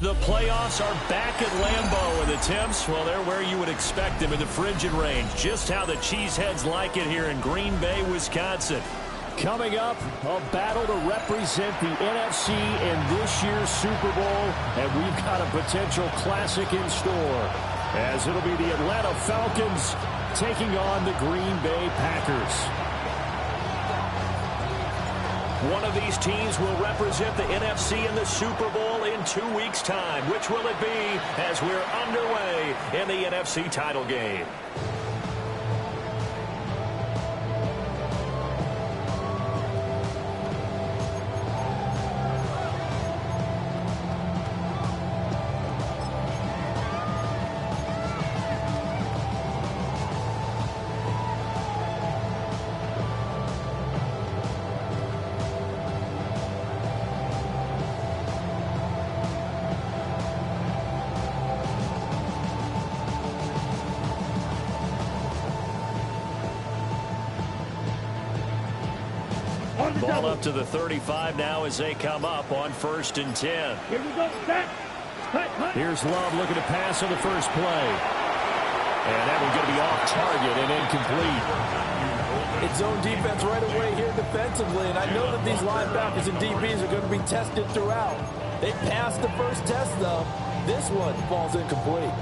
The playoffs are back at Lambeau, and the temps, well, they're where you would expect them in the frigid range. Just how the Cheeseheads like it here in Green Bay, Wisconsin. Coming up, a battle to represent the NFC in this year's Super Bowl, and we've got a potential classic in store, as it'll be the Atlanta Falcons taking on the Green Bay Packers. One of these teams will represent the NFC in the Super Bowl in 2 weeks' time. Which will it be as we're underway in the NFC title game? Ball up to the 35 now as they come up on 1st and 10. Here we go. Here's Love looking to pass on the first play. And that one's going to be off target and incomplete. It's zone defense right away here defensively, and I know that these linebackers and DBs are going to be tested throughout. They passed the first test, though. This one falls incomplete.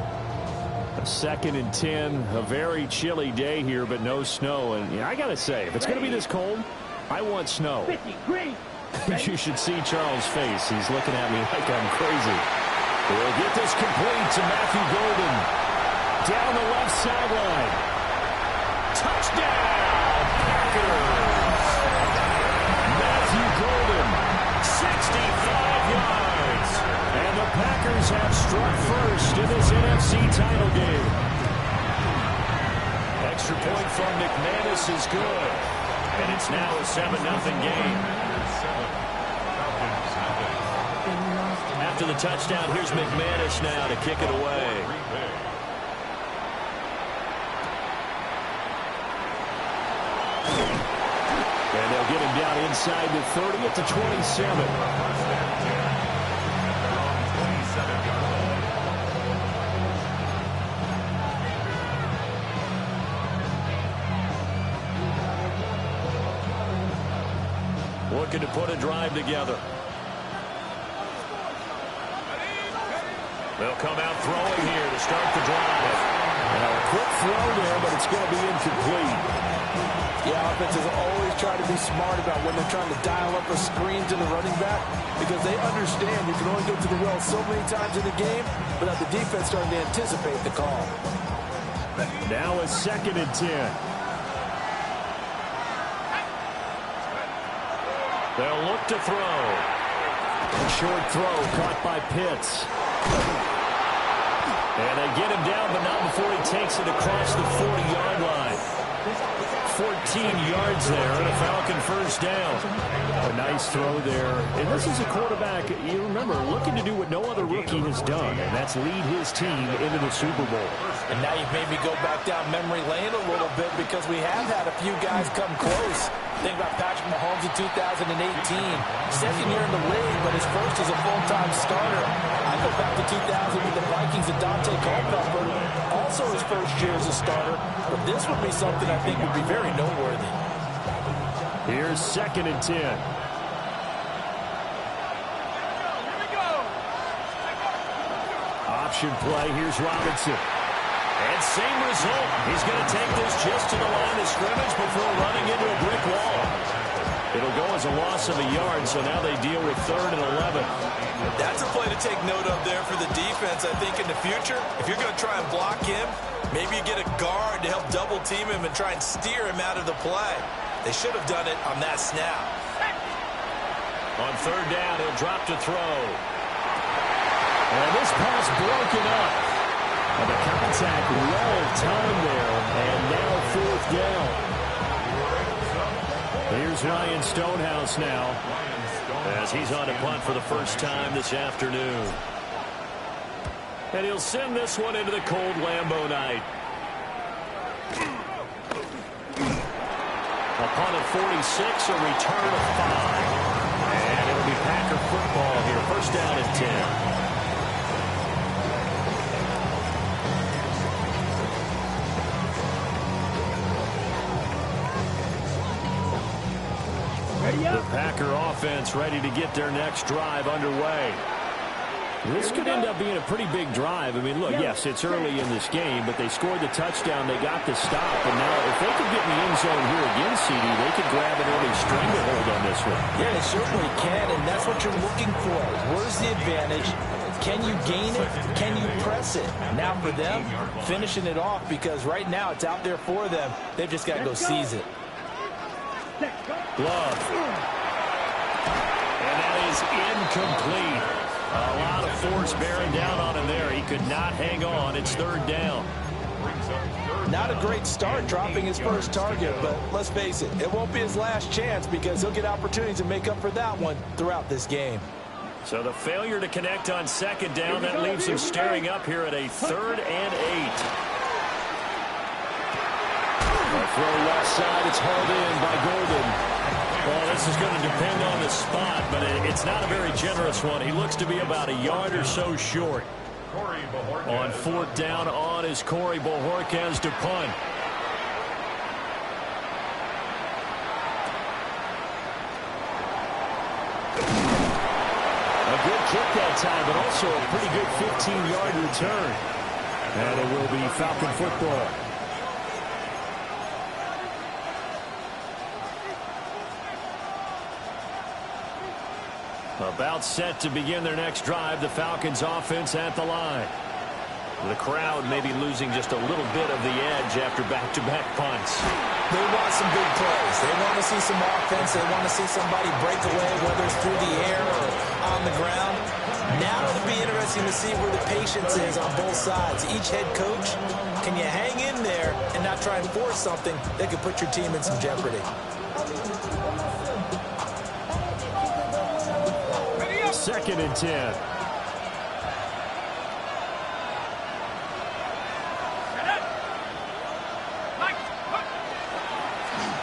2nd and 10, a very chilly day here, but no snow. And I got to say, if it's going to be this cold, I want snow. You should see Charles' face. He's looking at me like I'm crazy. We'll get this complete to Matthew Golden. Down the left sideline. Touchdown, Packers! Matthew Golden, 65 yards. And the Packers have struck first in this NFC title game. Extra point from McManus is good. And it's now a 7-0 game. After the touchdown, here's McManus now to kick it away. And they'll get him down inside the 30 at the 27. Looking to put a drive together. They'll come out throwing here to start the drive. Now a quick throw there, but it's going to be incomplete. Yeah, offenses always try to be smart about when they're trying to dial up a screen to the running back, because they understand you can only go to the well so many times in the game without the defense starting to anticipate the call. Now a 2nd and 10. They'll look to throw. A short throw caught by Pitts. And they get him down, but not before he takes it across the 40-yard line. 14 yards there and a Falcon first down. A nice throw there. And this is a quarterback, you remember, looking to do what no other rookie has done, and that's lead his team into the Super Bowl. And now you've made me go back down memory lane a little bit, because we have had a few guys come close. Think about Patrick Mahomes in 2018. Second year in the league, but his first as a full-time starter. I go back to 2000 with the Vikings and Dante Culpepper. Also his first year as a starter. But this would be something I think would be very noteworthy. Here's 2nd and 10. Option play. Here's Robinson. And same result. He's going to take this just to the line of scrimmage before running into a brick wall. It'll go as a loss of a yard, so now they deal with 3rd and 11. That's a play to take note of there for the defense. I think in the future, if you're going to try and block him, maybe you get a guard to help double team him and try and steer him out of the play. They should have done it on that snap. On 3rd down, he'll drop to throw. And this pass broken up. And the contact well timed there, and now 4th down. Here's Ryan Stonehouse now. as he's on to punt for the first time this afternoon. And he'll send this one into the cold Lambeau night. A punt of 46, a return of 5. And it'll be Packer football here. First down and 10. The Packer offense ready to get their next drive underway. This could end up being a pretty big drive. I mean, look, yes, it's early in this game, but they scored the touchdown. They got the stop. And now if they could get in the end zone here again, CD, they could grab an early stranglehold on this one. Yeah, they certainly can, and that's what you're looking for. Where's the advantage? Can you gain it? Can you press it? Now for them, finishing it off, because right now it's out there for them. They've just got to go seize it. Glove. And that is incomplete. A lot of force bearing down on him there. He could not hang on. It's third down. Not a great start dropping his first target, but let's face it, it won't be his last chance because he'll get opportunities to make up for that one throughout this game. So the failure to connect on second down, that leaves him staring up here at a 3rd and 8. Throw left side, it's hauled in by Golden. Well, this is going to depend on the spot, but it's not a very generous one. He looks to be about a yard or so short. On 4th down on is Corey Bojorquez to punt. A good kick that time, but also a pretty good 15-yard return. And it will be Falcon football. About set to begin their next drive, the Falcons offense at the line. The crowd may be losing just a little bit of the edge after back-to-back punts. They want some big plays. They want to see some offense. They want to see somebody break away, whether it's through the air or on the ground. Now it'll be interesting to see where the patience is on both sides. Each head coach, can you hang in there and not try and force something that could put your team in some jeopardy? Second and 10.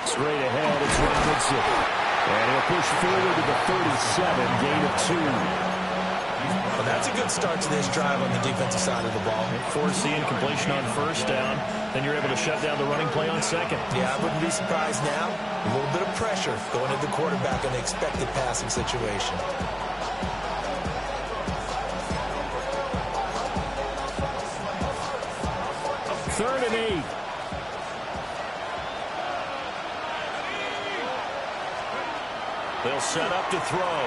Straight ahead, it's Robinson. And he'll push forward to the 37, gain of 2. Well, that's a good start to this drive on the defensive side of the ball. Force the incompletion on first down, then you're able to shut down the running play on second. Yeah, I wouldn't be surprised now. A little bit of pressure going at the quarterback in the expected passing situation. Third and 8. They'll set up to throw.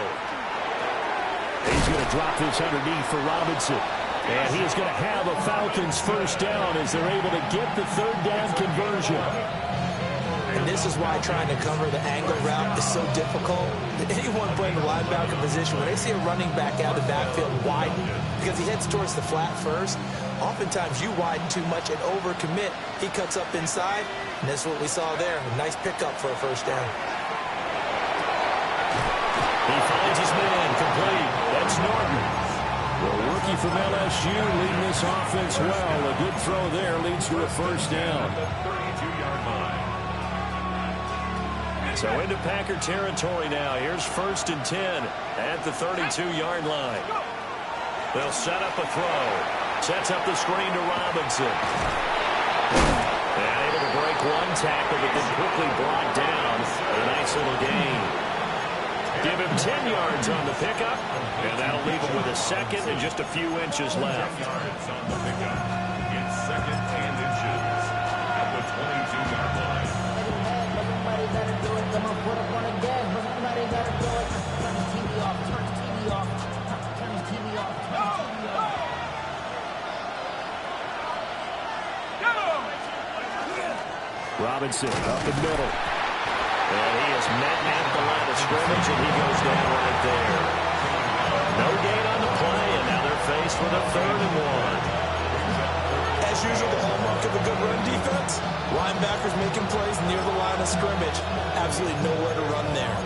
He's going to drop this underneath for Robinson. And he is going to have a Falcons first down as they're able to get the 3rd down conversion. And this is why trying to cover the angle route is so difficult. Anyone playing the linebacker position, when they see a running back out of the backfield widen, because he heads towards the flat first, oftentimes you widen too much and overcommit. He cuts up inside, and that's what we saw there. A nice pickup for a first down. He finds his man, complete. That's Norton. The rookie from LSU leading this offense well. A good throw there leads to a first down. So into Packer territory now. Here's 1st and 10 at the 32-yard line. They'll set up a throw. Sets up the screen to Robinson. And able to break one tackle, but then quickly brought down. A nice little gain. Give him 10 yards on the pickup, and that'll leave him with a second and just a few inches left. 10 yards on the pickup. It's 2nd and inches at the 22-yard line. Somebody better do it. Come on, put up on again. But somebody better do it. Turn the TV off. Turn the TV off. Turn the TV off. Robinson up the middle. And he is met at the line of scrimmage, and he goes down right there. No gain on the play, and now they're faced with a 3rd and 1. As usual, the hallmark of a good run defense, linebackers making plays near the line of scrimmage. Absolutely nowhere to run there.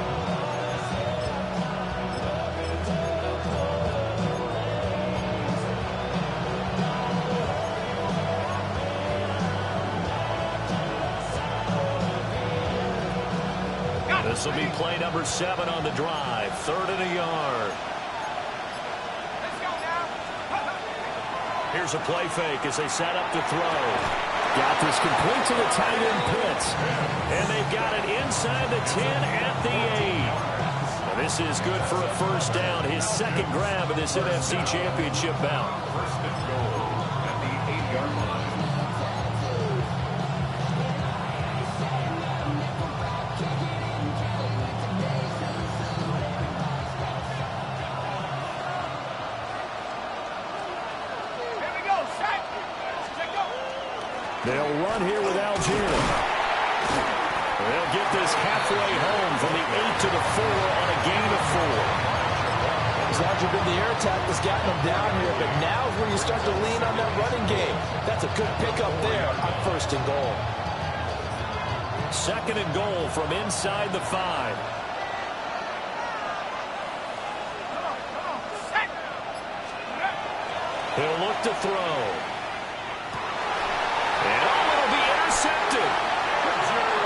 This will be play number 7 on the drive. 3rd and a yard. Here's a play fake as they set up to throw. Got this complete to the tight end Pitts. And they've got it inside the 10 at the 8. And this is good for a first down. His 2nd grab of this NFC Championship bout. First and goal at the 8-yard line. They'll run here with Algier. They'll get this halfway home from the 8 to the 4 on a gain of 4. As larger been the air attack that's gotten them down here, but now is where you start to lean on that running game. That's a good pickup there on 1st and goal. 2nd and goal from inside the 5. He'll look to throw.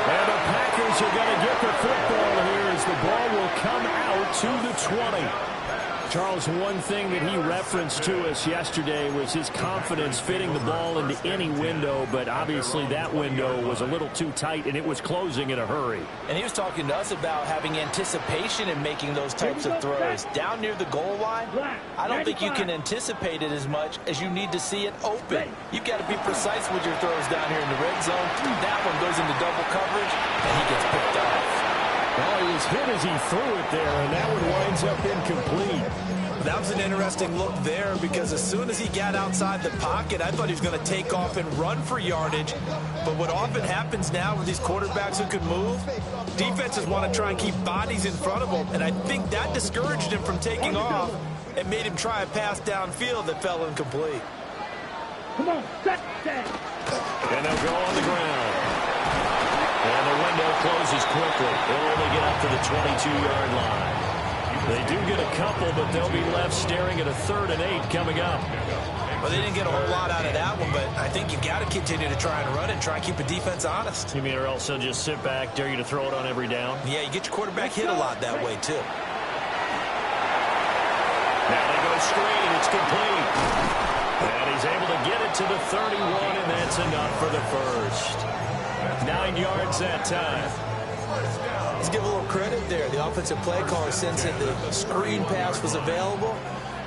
And the Packers are going to get the football here as the ball will come out to the 20. Charles, one thing that he referenced to us yesterday was his confidence fitting the ball into any window, but obviously that window was a little too tight, and it was closing in a hurry. And he was talking to us about having anticipation in making those types of throws. Down near the goal line, I don't think you can anticipate it as much as you need to see it open. You've got to be precise with your throws down here in the red zone. That one goes into double coverage, and he gets picked off. Well, he was hit as he threw it there, and that one winds up incomplete. That was an interesting look there because as soon as he got outside the pocket, I thought he was going to take off and run for yardage. But what often happens now with these quarterbacks who can move, defenses want to try and keep bodies in front of them, and I think that discouraged him from taking off and made him try a pass downfield that fell incomplete. Come on, set. And they'll go on the ground. And the window closes quickly. They'll only get up to the 22-yard line. They do get a couple, but they'll be left staring at a 3rd and 8 coming up. Well, they didn't get a whole lot out of that one, but I think you've got to continue to try and run it and try and keep the defense honest. You mean or else they'll just sit back, dare you to throw it on every down? Yeah, you get your quarterback hit a lot that way, too. Now they go screen. It's complete. And he's able to get it to the 31, and that's enough for the first. 9 yards that time. Let's give a little credit there. The offensive play caller sensed that the screen pass was available.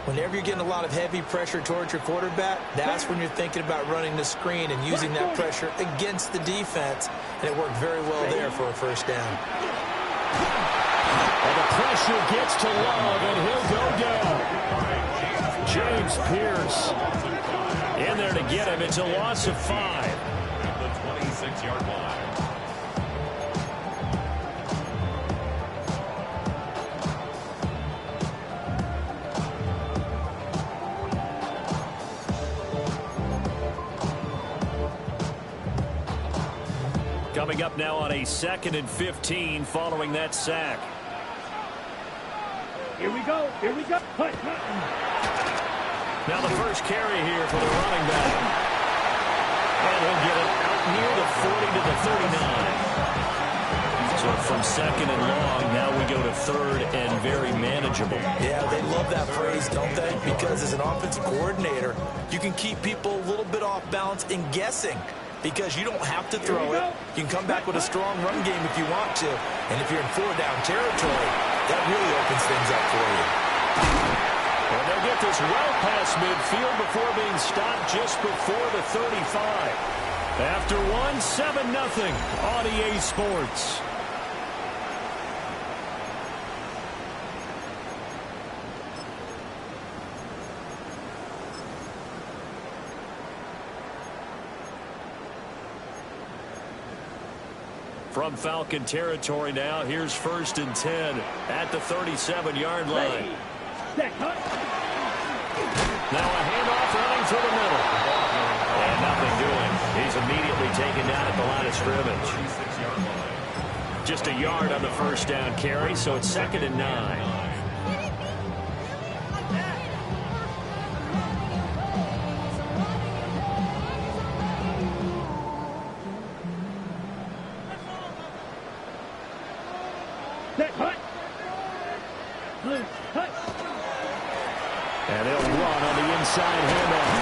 Whenever you're getting a lot of heavy pressure towards your quarterback, that's when you're thinking about running the screen and using that pressure against the defense. And it worked very well there for a first down. And the pressure gets to Love, and he'll go down. James Pierce in there to get him. It's a loss of 5. At the 26-yard line. Coming up now on a 2nd and 15 following that sack. Here we go. Now the first carry here for the running back. And he'll get it out near the 40 to the 39. So from 2nd and long, now we go to 3rd and very manageable. Yeah, they love that phrase, don't they? Because as an offensive coordinator, you can keep people a little bit off balance in guessing. Because you don't have to throw it. You can come back with a strong run game if you want to. And if you're in 4-down territory, that really opens things up for you. And they'll get this well past midfield before being stopped just before the 35. After 7-0 on EA Sports. From Falcon territory now, here's 1st and 10 at the 37-yard line. Now a handoff running through the middle. And nothing doing. He's immediately taken down at the line of scrimmage. Just a yard on the first down carry, so it's 2nd and 9. And they'll run on the inside handoff.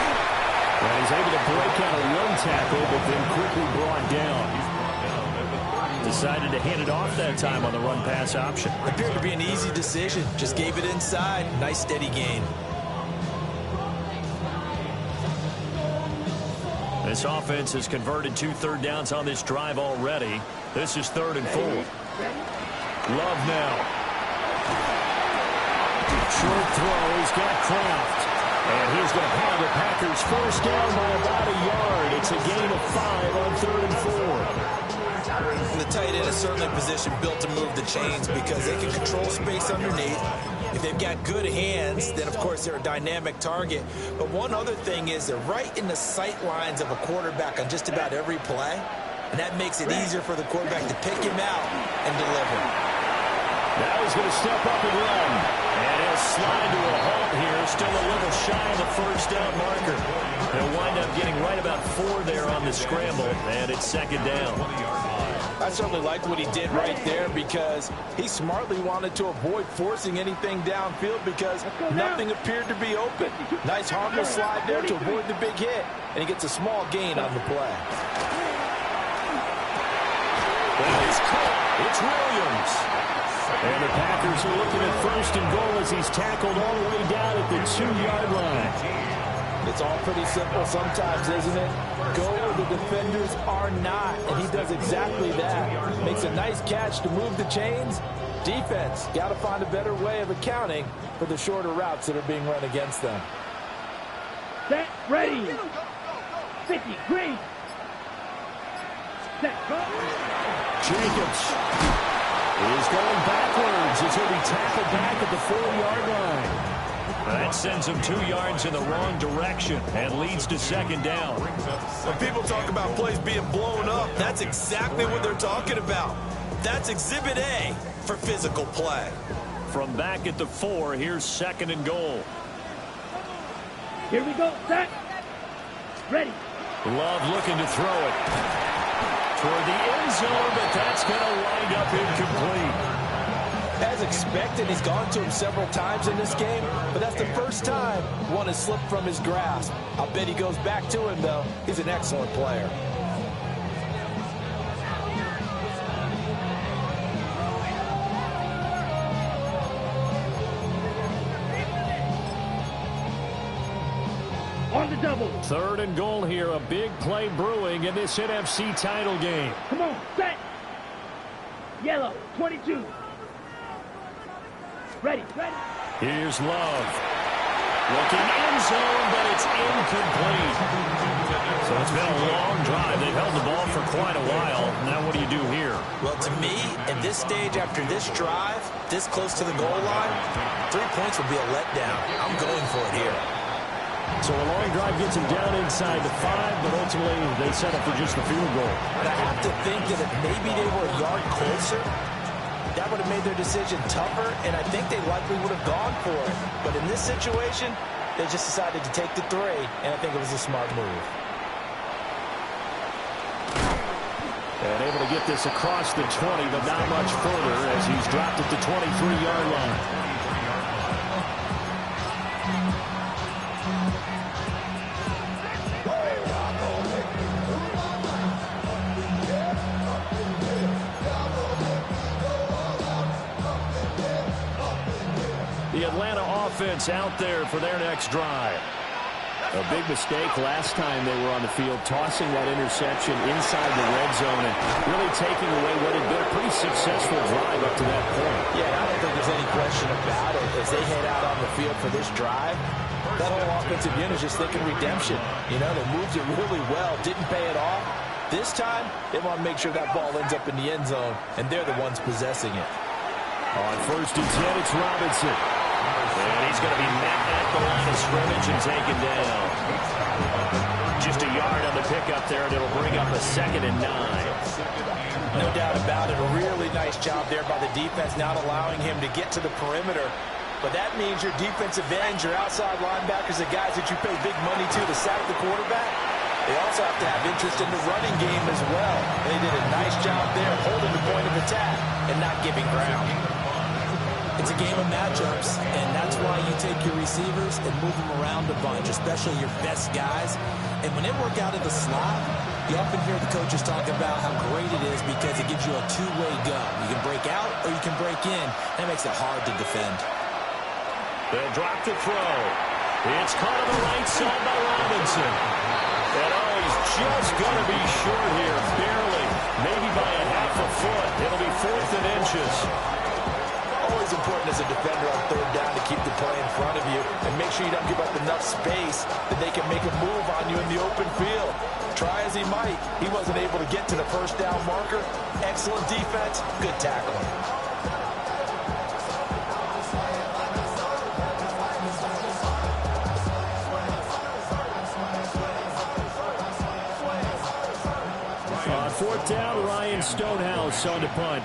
And he's able to break out a run tackle, but then quickly brought down. Decided to hand it off that time on the run-pass option. Appeared to be an easy decision. Just gave it inside. Nice, steady gain. This offense has converted 2 third downs on this drive already. This is 3rd and 4. Love now. Short throw. He's got Kraft. And he's going to have the Packers first down by about a yard. It's a gain of 5 on 3rd and 4. The tight end is certainly a position built to move the chains because they can control space underneath. If they've got good hands, then, of course, they're a dynamic target. But one other thing is they're right in the sight lines of a quarterback on just about every play. And that makes it easier for the quarterback to pick him out and deliver. Now he's going to step up and run. And he'll slide to a halt here. Still a little shy of the first down marker. He'll wind up getting right about 4 there on the scramble. And it's 2nd down. I certainly liked what he did right there because he smartly wanted to avoid forcing anything downfield because nothing appeared to be open. Nice harmless slide there to avoid the big hit. And he gets a small gain on the play. It's caught. It's Williams. And the Packers are looking at 1st and goal as he's tackled all the way down at the 2-yard line. It's all pretty simple sometimes, isn't it? Go where the defenders are not, and he does exactly that. Makes a nice catch to move the chains. Defense, got to find a better way of accounting for the shorter routes that are being run against them. Set, ready. 50, green. Set, go. Jacobs. He's going backwards as he'll be tackled back at the 4-yard line. That sends him 2 yards in the wrong direction and leads to 2nd down. When people talk about plays being blown up, that's exactly what they're talking about. That's Exhibit A for physical play. From back at the 4, here's 2nd and goal. Here we go. Set. Ready. Love looking to throw it toward the end zone, but that's going to wind up incomplete. As expected, he's gone to him several times in this game, but that's the first time one has slipped from his grasp. I'll bet he goes back to him, though. He's an excellent player. On the double. 3rd and goal here. A big play brewing in this NFC title game. Come on, set. Yellow, 22. Ready, ready. Here's Love. Looking end zone, but it's incomplete. So it's been a long drive. They've held the ball for quite a while. Now what do you do here? Well, to me, at this stage after this drive, this close to the goal line, 3 points would be a letdown. I'm going for it here. So a long drive gets him down inside the 5, but ultimately they settle for just the field goal. But I have to think that if maybe they were a yard closer, that would have made their decision tougher, and I think they likely would have gone for it. But in this situation, they just decided to take the 3, and I think it was a smart move. And able to get this across the 20, but not much further as he's dropped at the 23-yard line. The Atlanta offense out there for their next drive. A big mistake last time they were on the field, tossing that interception inside the red zone and really taking away what had been a pretty successful drive up to that point. Yeah, I don't think there's any question about it. As they head out on the field for this drive, that whole offensive unit is just thinking redemption. You know, they moved it really well, didn't pay it off. This time, they want to make sure that ball ends up in the end zone, and they're the ones possessing it. On 1st and 10, it's Robinson. And he's going to be met at the line of scrimmage and taken down. Just a yard on the pickup there, and it'll bring up a 2nd and 9. No doubt about it. A really nice job there by the defense, not allowing him to get to the perimeter. But that means your defensive ends, your outside linebackers, the guys that you pay big money to sack the quarterback, they also have to have interest in the running game as well. They did a nice job there holding the point of attack and not giving ground. It's a game of matchups, and that's why you take your receivers and move them around a bunch, especially your best guys. And when they work out of the slot, you often hear the coaches talk about how great it is because it gives you a two-way go. You can break out or you can break in. That makes it hard to defend. They'll drop the throw. It's caught on the right side by Robinson. And he's just going to be short here, barely, maybe by a half a foot. It'll be 4th and inches. Always important as a defender on 3rd down to keep the play in front of you and make sure you don't give up enough space that they can make a move on you in the open field. Try as he might, he wasn't able to get to the 1st down marker. Excellent defense, good tackling. On 4th down, Ryan Stonehouse on to punt.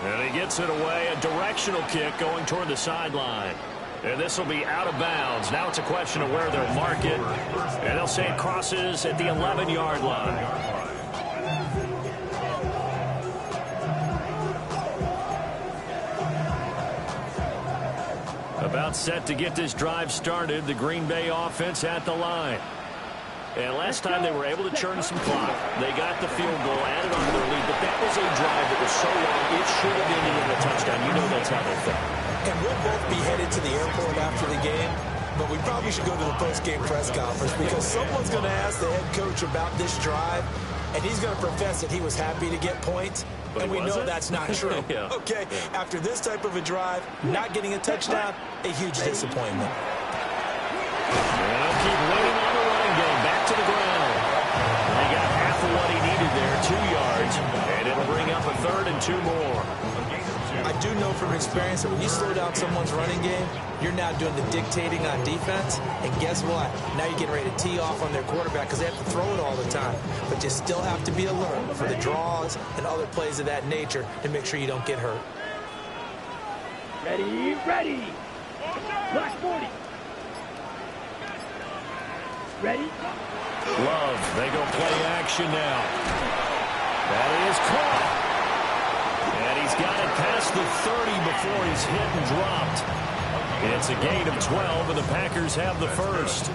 And he gets it away, a directional kick going toward the sideline. And this will be out of bounds. Now it's a question of where they'll mark it. And they'll say it crosses at the 11-yard line. About set to get this drive started. The Green Bay offense at the line. And last time they were able to churn some clock. They got the field goal, added on to their lead. But that was a drive that was so long, it should have ended in a touchdown. You know that's how they think. And we'll both be headed to the airport after the game. But we probably should go to the post-game press conference because someone's going to ask the head coach about this drive. And he's going to profess that he was happy to get points. But and we know that's not true. Yeah. Okay, after this type of a drive, not getting a touchdown, a huge disappointment. And they'll keep waiting on the run game. Back to the ground. He got half of what he needed there, 2 yards. And it'll bring up a 3rd and 2 more. I do know from experience that when you slow down someone's running game, you're now doing the dictating on defense. And guess what? Now you're getting ready to tee off on their quarterback because they have to throw it all the time. But you still have to be alert for the draws and other plays of that nature to make sure you don't get hurt. Ready, ready. Black 40. Ready? Love, they go play action now. That is caught. And he's got it past the 30 before he's hit and dropped. It's a gain of 12, and the Packers have the first.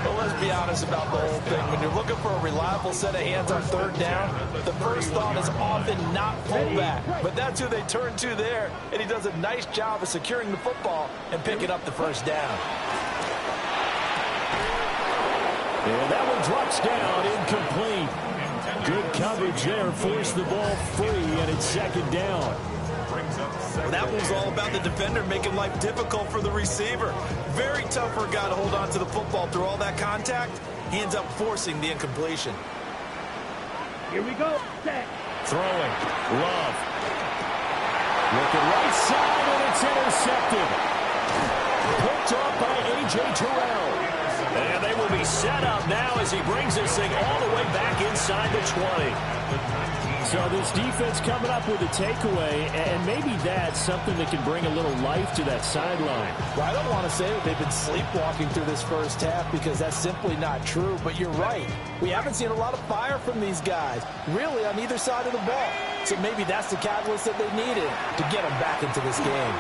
Well, let's be honest about the whole thing. When you're looking for a reliable set of hands on 3rd down, the first thought is often not fullback. But that's who they turn to there, and he does a nice job of securing the football and picking up the first down. And that one drops down, incomplete. Good coverage there, forced the ball free, and it's 2nd down. Well, that one's all about the defender making life difficult for the receiver. Very tough for a guy to hold on to the football through all that contact. He ends up forcing the incompletion. Here we go. Set. Throwing. Love. Looking right side, and it's intercepted. Picked up by A.J. Terrell. And they will be set up now as he brings this thing all the way back inside the 20. So this defense coming up with a takeaway, and maybe that's something that can bring a little life to that sideline. Well, I don't want to say that they've been sleepwalking through this first half because that's simply not true, but you're right. We haven't seen a lot of fire from these guys, really on either side of the ball. So maybe that's the catalyst that they needed to get them back into this game.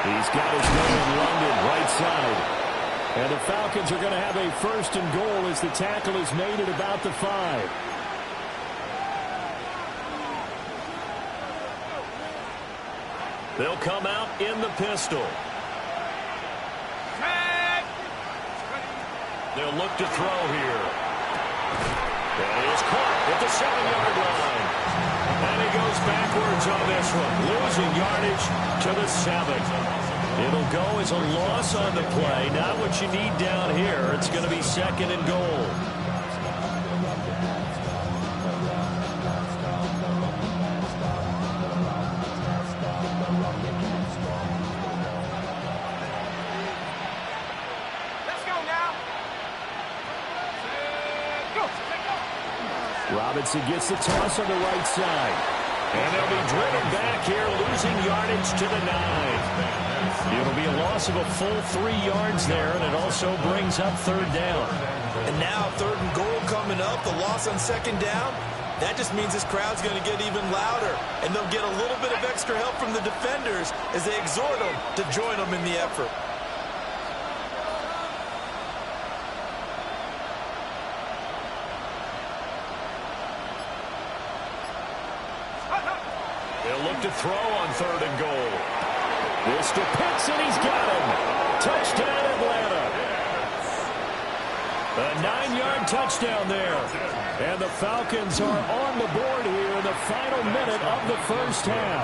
He's got his man in London, right side. And the Falcons are going to have a 1st and goal as the tackle is made at about the 5. They'll come out in the pistol. They'll look to throw here. And he is caught at the 7-yard line. And he goes backwards on this one, losing yardage to the 7. It'll go as a loss on the play. Not what you need down here. It's going to be 2nd and goal. Robinson gets the toss on the right side. And they'll be driven back here, losing yardage to the 9. It'll be a loss of a full 3 yards there, and it also brings up 3rd down. And now 3rd and goal coming up. The loss on 2nd down. That just means this crowd's going to get even louder, and they'll get a little bit of extra help from the defenders as they exhort them to join them in the effort. They'll look to throw on 3rd and goal. This to Pitts, and he's got him. Touchdown, Atlanta. A 9-yard touchdown there. And the Falcons are on the board here in the final minute of the first half.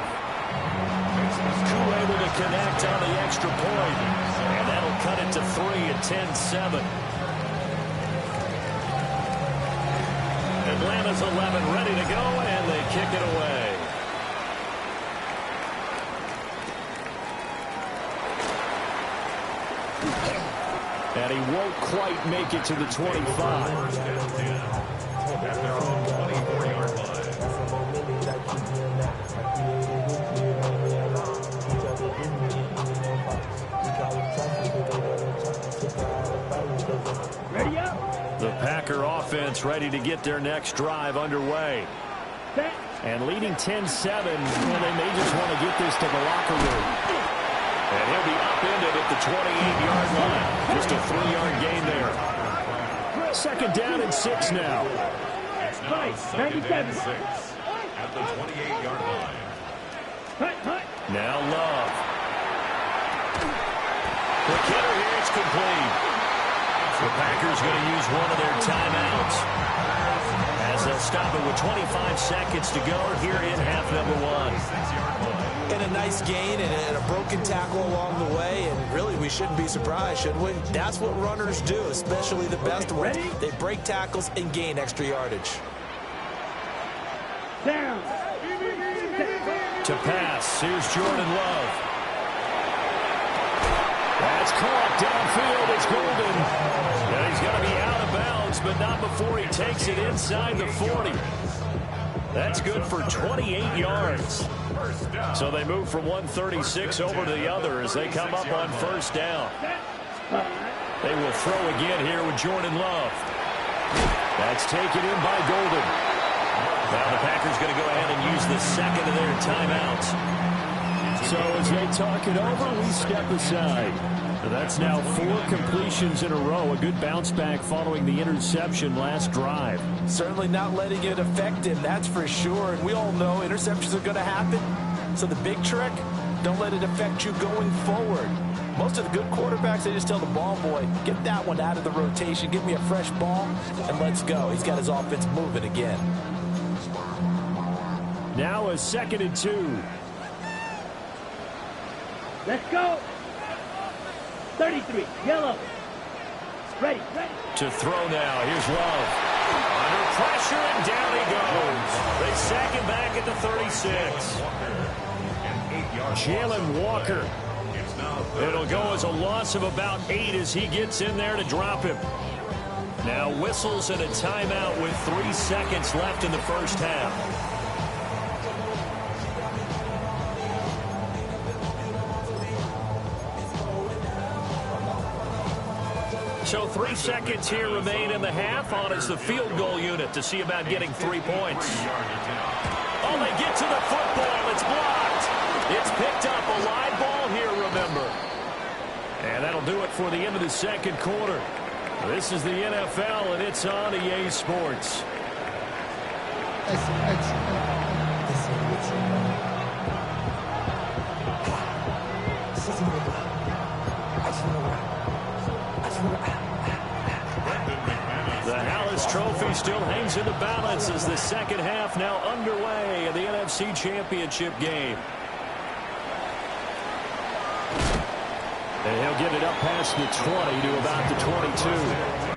Cool able to connect on the extra point. And that'll cut it to 3 at 10-7. Atlanta's 11 ready to go, and they kick it away. And he won't quite make it to the 25. Ready up. The Packer offense ready to get their next drive underway. Set. And leading 10-7, well, they may just want to get this to the locker room. And he'll be upended at the 28-yard line. Just a 3-yard gain there. 2nd down and 6 now. Fight. 97. At the 28-yard line. Hut. Now Love. The kicker here is complete. The Packers going to use one of their timeouts as they'll stop it with 25 seconds to go here in half number 1. And a nice gain and a broken tackle along the way, and really we shouldn't be surprised, should we? That's what runners do, especially the best ones. They break tackles and gain extra yardage. Down. To pass, here's Jordan Love. That's caught downfield. It's Golden. And he's going to be out of bounds, but not before he takes it inside the 40. That's good for 28 yards. So they move from 136 over to the other as they come up on 1st down. They will throw again here with Jordan Love. That's taken in by Golden. Now the Packers going to go ahead and use the 2nd of their timeouts. So as they talk it over, we step aside. That's now 4 completions in a row. A good bounce back following the interception last drive. Certainly not letting it affect him, that's for sure. And we all know interceptions are going to happen. So the big trick, don't let it affect you going forward. Most of the good quarterbacks, they just tell the ball boy, get that one out of the rotation, give me a fresh ball, and let's go. He's got his offense moving again. Now a 2nd and 2. Let's go. 33. Yellow. Ready. To throw now. Here's Love. Under pressure, and down he goes. They sack him back at the 36. Jalen Walker. It'll go as a loss of about 8 as he gets in there to drop him. Now whistles and a timeout with 3 seconds left in the first half. So 3 seconds here remain in the half. On is the field goal unit to see about getting 3 points. Oh, they get to the football. It's blocked. It's picked up. A live ball here, remember. And that'll do it for the end of the 2nd quarter. This is the NFL, and it's on EA Sports. The Hallis Trophy still hangs in the balance as the 2nd half now underway in the NFC Championship game. And he'll get it up past the 20 to about the 22.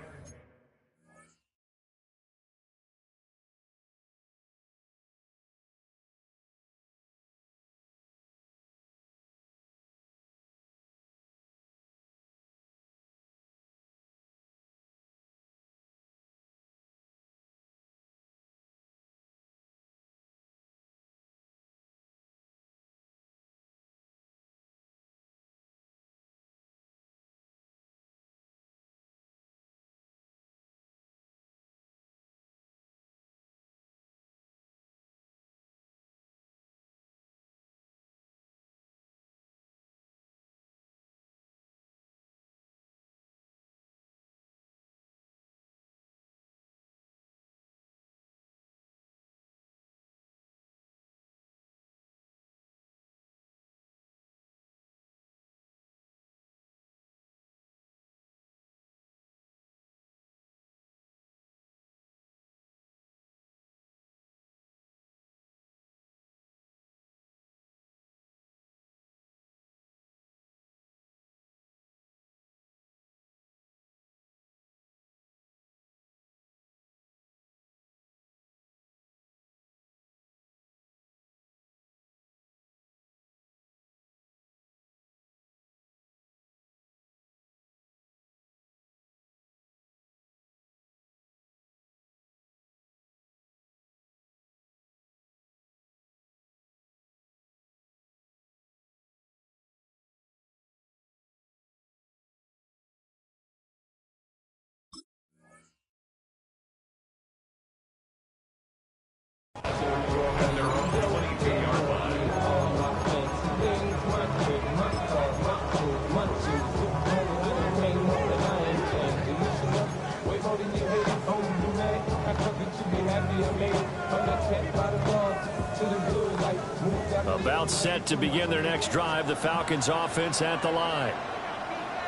About set to begin their next drive, the Falcons offense at the line.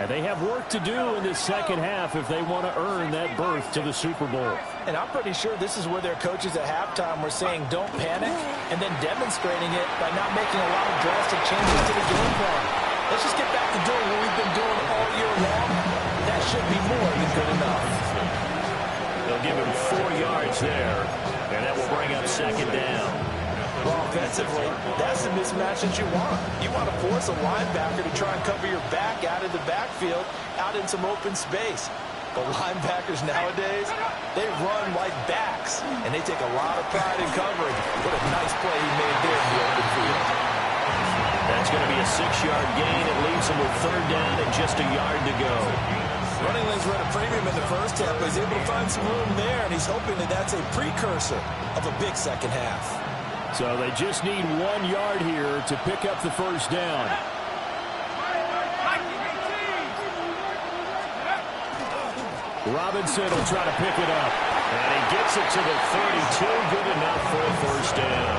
And they have work to do in this second half if they want to earn that berth to the Super Bowl. And I'm pretty sure this is where their coaches at halftime were saying don't panic, and then demonstrating it by not making a lot of drastic changes to the game plan. Let's just get back to doing what we've been doing all year long. That should be more than good enough. They'll give him 4 yards there, and that will bring up second down. Well, offensively, that's the mismatch that you want. You want to force a linebacker to try and cover your back out of the backfield, out in some open space. But linebackers nowadays, they run like backs, and they take a lot of pride in covering. What a nice play he made there in the open field. That's going to be a 6-yard gain. It leaves him with third down and just a yard to go. Running lanes were at a premium in the first half, but he's able to find some room there, and he's hoping that that's a precursor of a big second half. So they just need 1 yard here to pick up the first down. Robinson will try to pick it up. And he gets it to the 32. Good enough for a first down.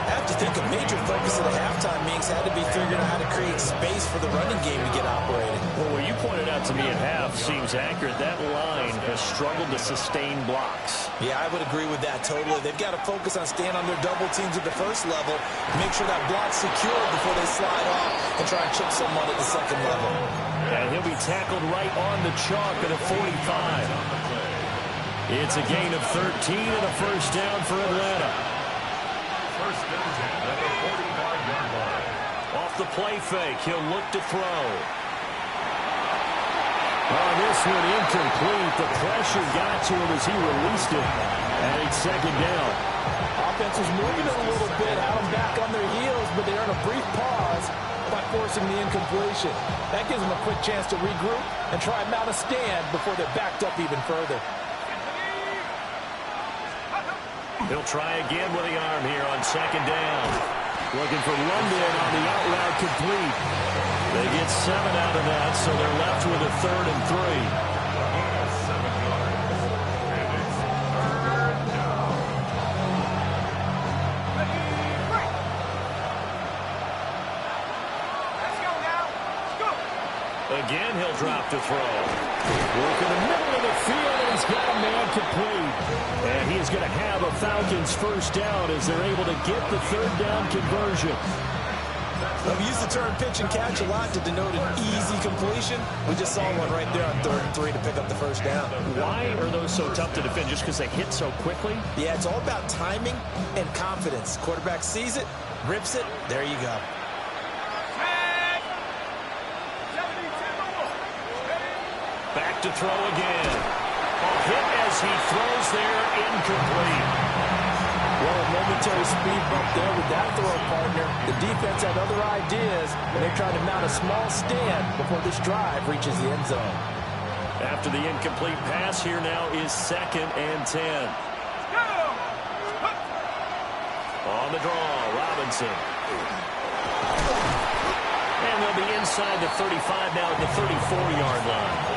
I have to think a major focus of the halftime meetings had to be figuring out how to create space for the running game to get operating. Well, what you pointed out to me at half seems accurate. That line has struggled to sustain blocks. Yeah, I would agree with that totally. They've got to focus on staying on their double teams at the first level, make sure that block's secure before they slide off and try and chip someone at the second level. And he'll be tackled right on the chalk at a 45. It's a gain of 13 and a first down for Atlanta. First down at the 45-yard line. Off the play fake, he'll look to throw. Oh, this one incomplete. The pressure got to him as he released it. And it's second down. Offense was moving it a little bit, had them back on their heels, but they earn a brief pause by forcing the incompletion. That gives them a quick chance to regroup and try and mount a stand before they're backed up even further. He'll try again with the arm here on second down. Looking for London on the out route complete. They get 7 out of that, so they're left with a 3rd and 3. 7 yards. And it's third down. Let's go now. Let's go. Again, he'll drop to throw. Work in the middle of the field, and he's got a man complete. And he is going to have a Falcons first down as they're able to get the 3rd down conversion. We use the term pitch and catch a lot to denote an easy completion. We just saw one right there on 3rd and 3 to pick up the first down. Why are those so tough to defend? Just because they hit so quickly? Yeah, it's all about timing and confidence. Quarterback sees it, rips it, there you go. Back to throw again. A hit as he throws there, incomplete. Well, a momentary speed bump there with that throw partner. The defense had other ideas, and they're trying to mount a small stand before this drive reaches the end zone. After the incomplete pass, here now is 2nd and 10. On the draw, Robinson. And they'll be inside the 35 now at the 34-yard line.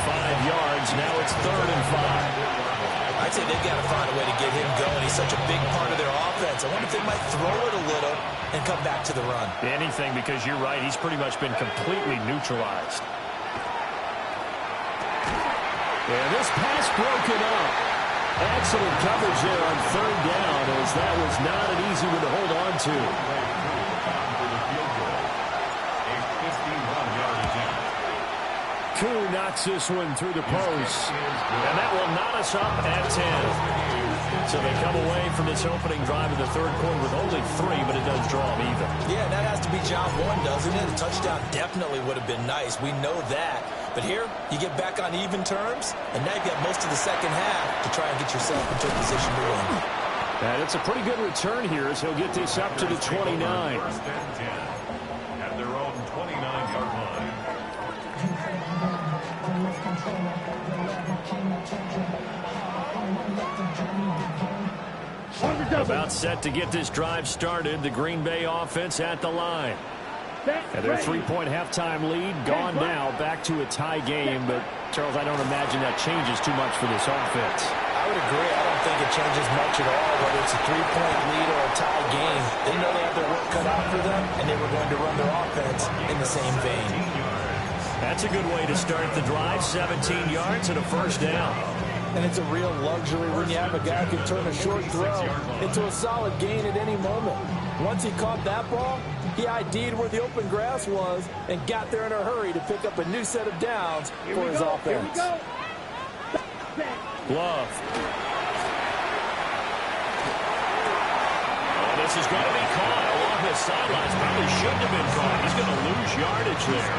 5 yards, now it's 3rd and 5. I'd say they've got to find a way to get him going. He's such a big part of their offense. I wonder if they might throw it a little and come back to the run. Anything, because you're right. He's pretty much been completely neutralized. And this pass broken up. Excellent coverage there on 3rd down, as that was not an easy one to hold on to. Koo knocks this one through the post. And that will knot us up at 10. So they come away from this opening drive in the 3rd quarter with only 3, but it does draw them even. Yeah, that has to be job 1, doesn't it? A touchdown definitely would have been nice. We know that. But here, you get back on even terms, and now you've got most of the second half to try and get yourself into a position to win. And it's a pretty good return here as he'll get this up to the 29. First and 10 at their own 29-yard line. About set to get this drive started. The Green Bay offense at the line. And their 3-point halftime lead gone now, back to a tie game. But, Charles, I don't imagine that changes too much for this offense. I would agree. I don't think it changes much at all, whether it's a three-point lead or a tie game. They know they have their work cut out for them, and they were going to run their offense in the same vein. That's a good way to start the drive. 17 yards and a first down. And it's a real luxury when you have a guy who can turn a short throw into a solid gain at any moment. Once he caught that ball, he ID'd where the open grass was and got there in a hurry to pick up a new set of downs for his offense. Love. Oh, this is going to be caught along the sidelines. Probably shouldn't have been caught. He's going to lose yardage there.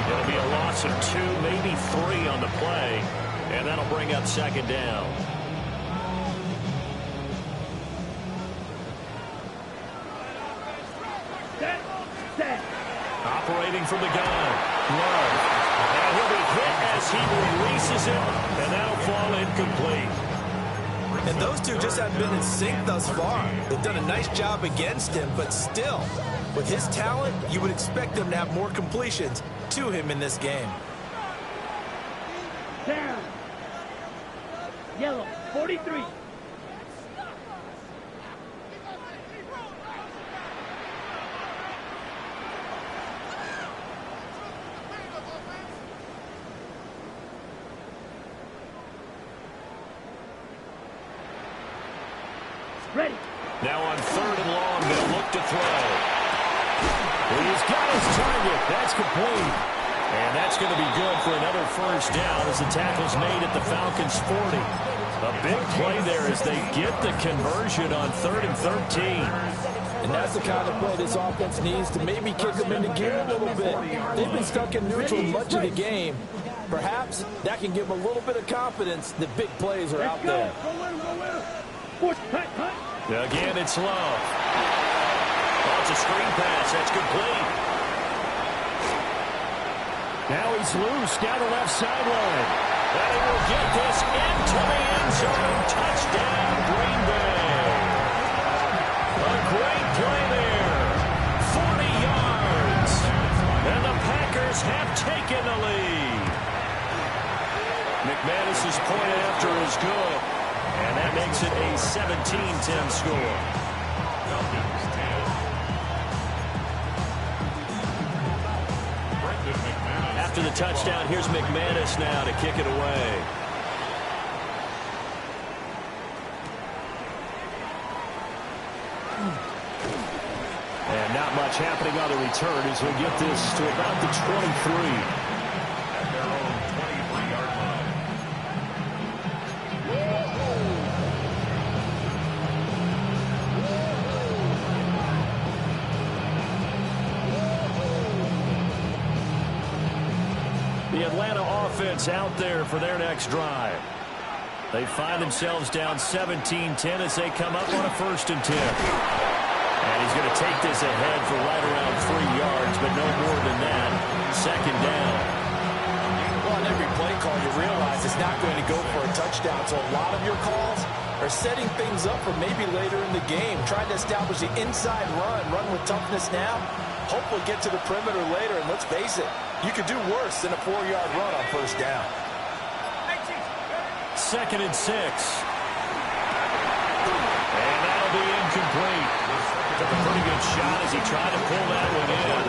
It'll be a loss of 2, maybe 3 on the play, and that'll bring up second down. Operating from the gun. Love. And he'll be hit as he releases it, and that'll fall incomplete. And those two just haven't been in sync thus far. They've done a nice job against him, but still, with his talent, you would expect them to have more completions to him in this game. Down. Yellow, 43. Ready. Now on 3rd and long, they'll look to throw. He's got his target. That's complete. And that's going to be good for another first down as the tackle's made at the Falcons' 40. A big play there as they get the conversion on 3rd and 13. And that's the kind of play this offense needs to maybe kick them into gear a little bit. They've been stuck in neutral much of the game. Perhaps that can give them a little bit of confidence that big plays are out there. Again, it's Love. Oh, it's a screen pass. That's complete. Now he's loose down the left sideline. And he will get this into the end zone. Touchdown, Green Bay. A great play there. 40 yards. And the Packers have taken the lead. McManus's point after is good. And that makes it a 17-10 score. After the touchdown, here's McManus now to kick it away. And not much happening on the return as we get this to about the 23. At their own 23-yard line. The Atlanta offense out there for their next drive. They find themselves down 17-10 as they come up on a 1st and 10. And he's going to take this ahead for right around 3 yards, but no more than that. Second down. Well, on every play call, you realize it's not going to go for a touchdown. So a lot of your calls are setting things up for maybe later in the game, trying to establish the inside run with toughness now. Hopefully get to the perimeter later, and let's face it, you could do worse than a 4-yard run on 1st down. 2nd and 6. And that'll be incomplete. Took a pretty good shot as he tried to pull that one in.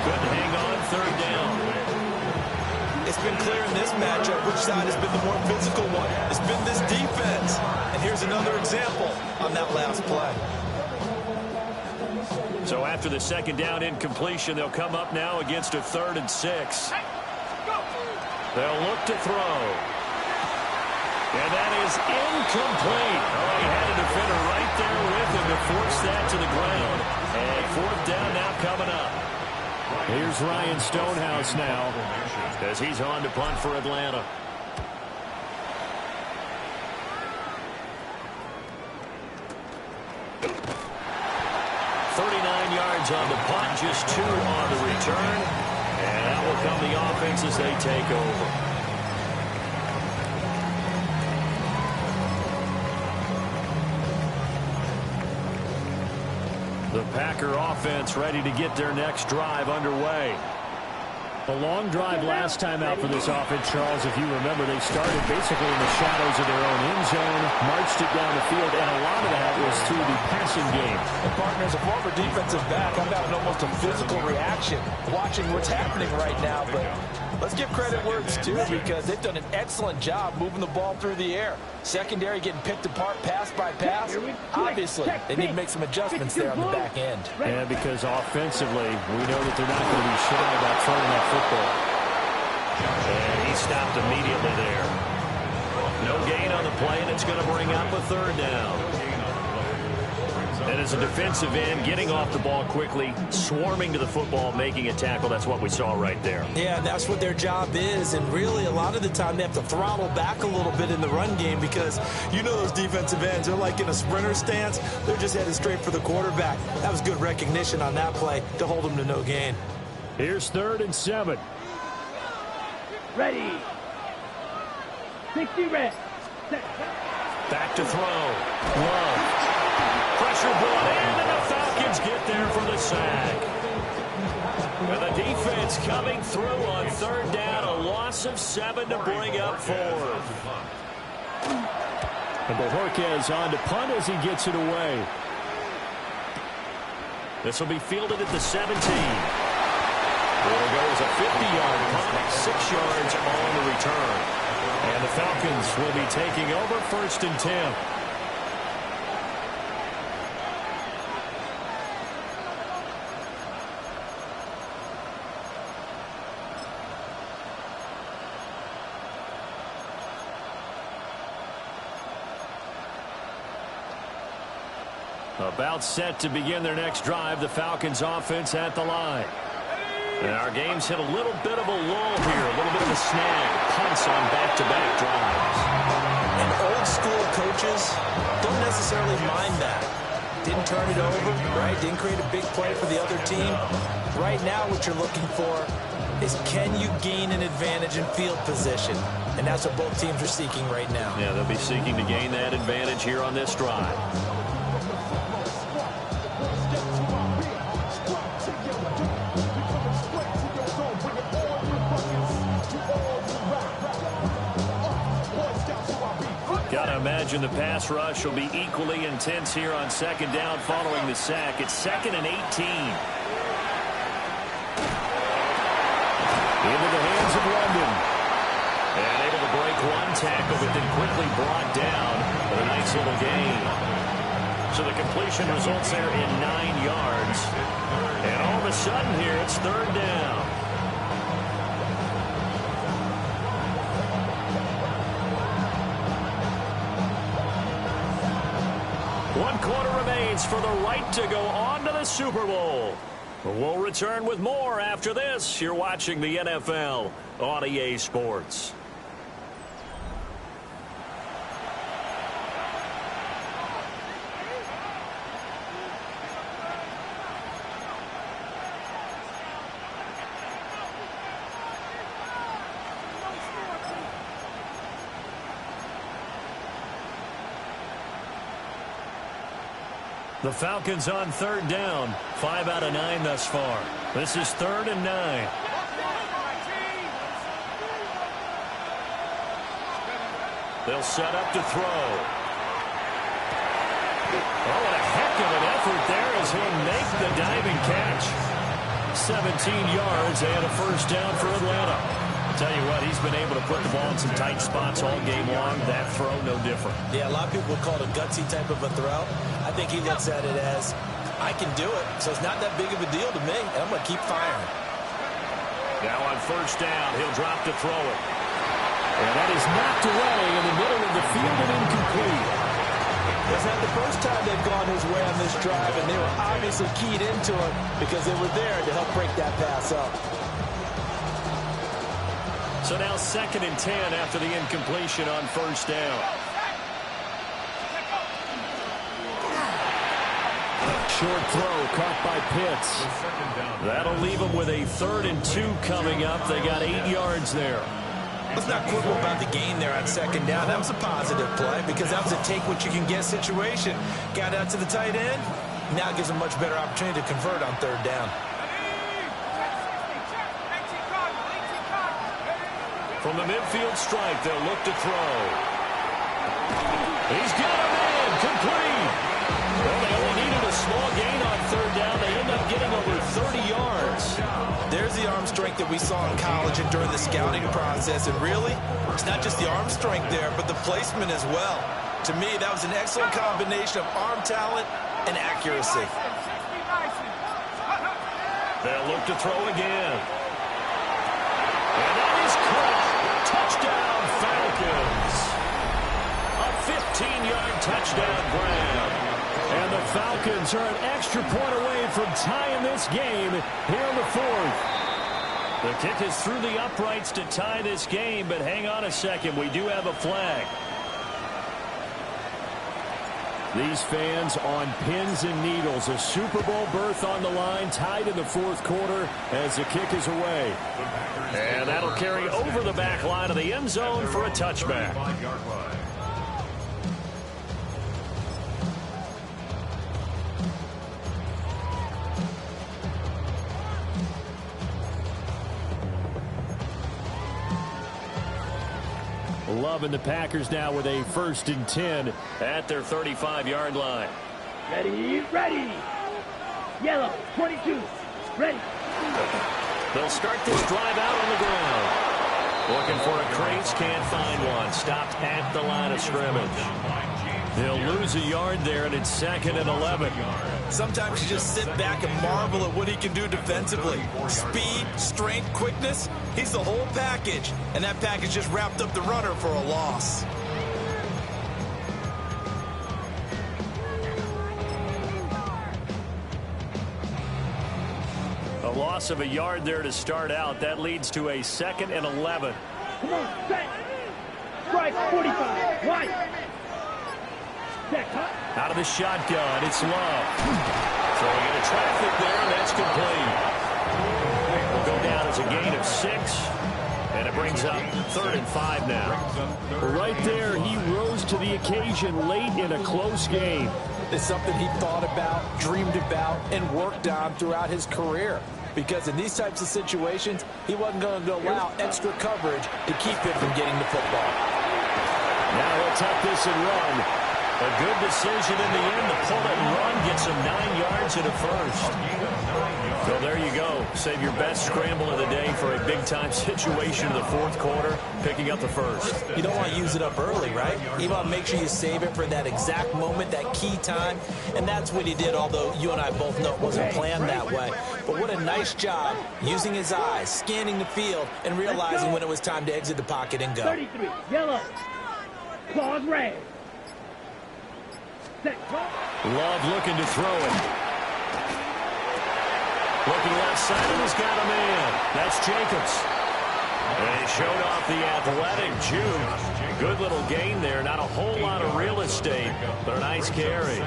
Couldn't hang on 3rd down. It's been clear in this matchup which side has been the more physical one. It's been this defense. And here's another example on that last play. So after the 2nd down incompletion, they'll come up now against a 3rd and 6. They'll look to throw. And that is incomplete. Oh, he had a defender right there with him to force that to the ground. And 4th down now coming up. Here's Ryan Stonehouse now as he's on to punt for Atlanta. On the punt, just 2 on the return. And that will come the offense as they take over. The Packer offense ready to get their next drive underway. A long drive last time out for this offense, Charles. If you remember, they started basically in the shadows of their own end zone, marched it down the field, and a lot of that was through the passing game. And partner, as a former defensive back, I've got almost a physical reaction watching what's happening right now. But let's give credit where it's due, because they've done an excellent job moving the ball through the air. Secondary getting picked apart pass by pass. Obviously, they need to make some adjustments there on the back end. And because offensively, we know that they're not going to be shy about throwing that football. And he stopped immediately there. No gain on the play, and it's going to bring up a third down. And as a defensive end, getting off the ball quickly, swarming to the football, making a tackle, that's what we saw right there. Yeah, and that's what their job is. And really, a lot of the time, they have to throttle back a little bit in the run game, because you know those defensive ends, they're like in a sprinter stance. They're just headed straight for the quarterback. That was good recognition on that play to hold them to no gain. Here's 3rd and 7. Ready. 60 reps. Back to throw. Love. Pressure brought in, and the Falcons get there for the sack. And the defense coming through on 3rd down, a loss of 7 to bring up 4th. And Bojorquez on to punt as he gets it away. This will be fielded at the 17. It'll go as a 50-yard punt, 6 yards on the return. And the Falcons will be taking over 1st and 10. About set to begin their next drive. The Falcons offense at the line. And our game's hit a little bit of a lull here. A little bit of a snag. Punts on back-to-back drives. And old school coaches don't necessarily mind that. Didn't turn it over, right? Didn't create a big play for the other team. Right now what you're looking for is, can you gain an advantage in field position? And that's what both teams are seeking right now. Yeah, they'll be seeking to gain that advantage here on this drive. Gotta imagine the pass rush will be equally intense here on 2nd down following the sack. It's 2nd and 18. Into the hands of London. And able to break one tackle, but then quickly brought down with a nice little gain. So the completion results there in 9 yards. And all of a sudden here, it's 3rd down. One quarter remains for the right to go on to the Super Bowl. We'll return with more after this. You're watching the NFL on EA Sports. The Falcons on 3rd down. 5 out of 9 thus far. This is 3rd and 9. They'll set up to throw. Oh, what a heck of an effort there as he'll make the diving catch. 17 yards and a 1st down for Atlanta. Tell you what, he's been able to put the ball in some tight spots all game long. That throw, no different. Yeah, a lot of people would call it a gutsy type of a throw. I think he looks at it as, I can do it, so it's not that big of a deal to me, and I'm going to keep firing. Now on 1st down, he'll drop to throw it. And that is knocked away in the middle of the field and incomplete. It's not the first time they've gone his way on this drive, and they were obviously keyed into it because they were there to help break that pass up. So now 2nd and 10 after the incompletion on 1st down. Short throw caught by Pitts. That'll leave them with a 3rd and 2 coming up. They got 8 yards there. Let's not quibble about the gain there on 2nd down. That was a positive play because that was a take-what-you-can-get situation. Got out to the tight end. Now gives them a much better opportunity to convert on 3rd down. From the midfield stripe, they'll look to throw. He's got a man, complete. Well, they only needed a small gain on third down. They end up getting over 30 yards. There's the arm strength that we saw in college and during the scouting process. And really, it's not just the arm strength there, but the placement as well. To me, that was an excellent combination of arm talent and accuracy. They'll look to throw again. And that is caught. Touchdown, Falcons. A 15-yard touchdown grab. And the Falcons are an extra point away from tying this game here in the fourth. The kick is through the uprights to tie this game, but hang on a second. We do have a flag. These fans on pins and needles. A Super Bowl berth on the line, tied in the fourth quarter as the kick is away. And that'll carry over the back line of the end zone for a touchback. Loving the Packers now with a 1st and 10 at their 35-yard line. Ready, ready. Yellow, 22. Ready. They'll start this drive out on the ground. Looking for a crease, can't find one. Stopped at the line of scrimmage. They'll lose a yard there, and it's 2nd and 11. Sometimes you just sit back and marvel at what he can do defensively. Speed, strength, quickness. He's the whole package. And that package just wrapped up the runner for a loss. A loss of a yard there to start out. That leads to a 2nd and 11. Come on, set. Strike, 45. Right. Set, huh? Out of the shotgun, it's Love. Throwing into traffic there, and that's complete. Will go down as a gain of 6, and it brings up 3rd and 5 now. Right there, he rose to the occasion late in a close game. It's something he thought about, dreamed about, and worked on throughout his career. Because in these types of situations, he wasn't going to allow extra coverage to keep him from getting the football. Now he'll tuck this and run. A good decision in the end to pull it and run. Gets him 9 yards and a 1st. So there you go. Save your best scramble of the day for a big-time situation in the fourth quarter, picking up the 1st. You don't want to use it up early, right? You want to make sure you save it for that exact moment, that key time. And that's what he did, although you and I both know it wasn't planned that way. But what a nice job using his eyes, scanning the field, and realizing when it was time to exit the pocket and go. 33, yellow. Claws red. Love looking to throw it. Looking left side, and he's got a man. That's Jacobs. And he showed off the athletic juke. Good little gain there. Not a whole lot of real estate, but a nice carry.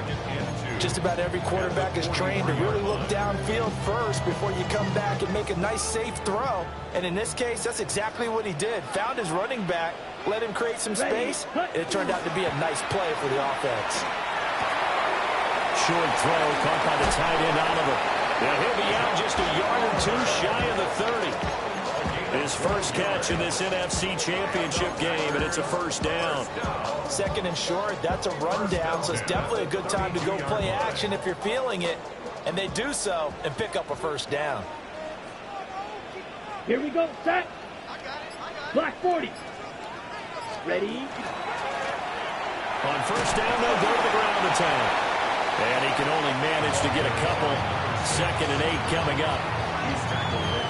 Just about every quarterback is trained to really look downfield first before you come back and make a nice, safe throw. And in this case, that's exactly what he did. Found his running back, let him create some space, and it turned out to be a nice play for the offense. Short throw caught by the tight end Oliver. Now he'll be out just a yard or 2 shy of the 30. His first catch in this NFC Championship game, and it's a 1st down. 2nd and short, that's a rundown, so it's definitely a good time to go play action if you're feeling it. And they do so and pick up a 1st down. Here we go, set. Black 40. Ready. On 1st down, they'll go to the ground attack. And he can only manage to get a couple. 2nd and 8 coming up.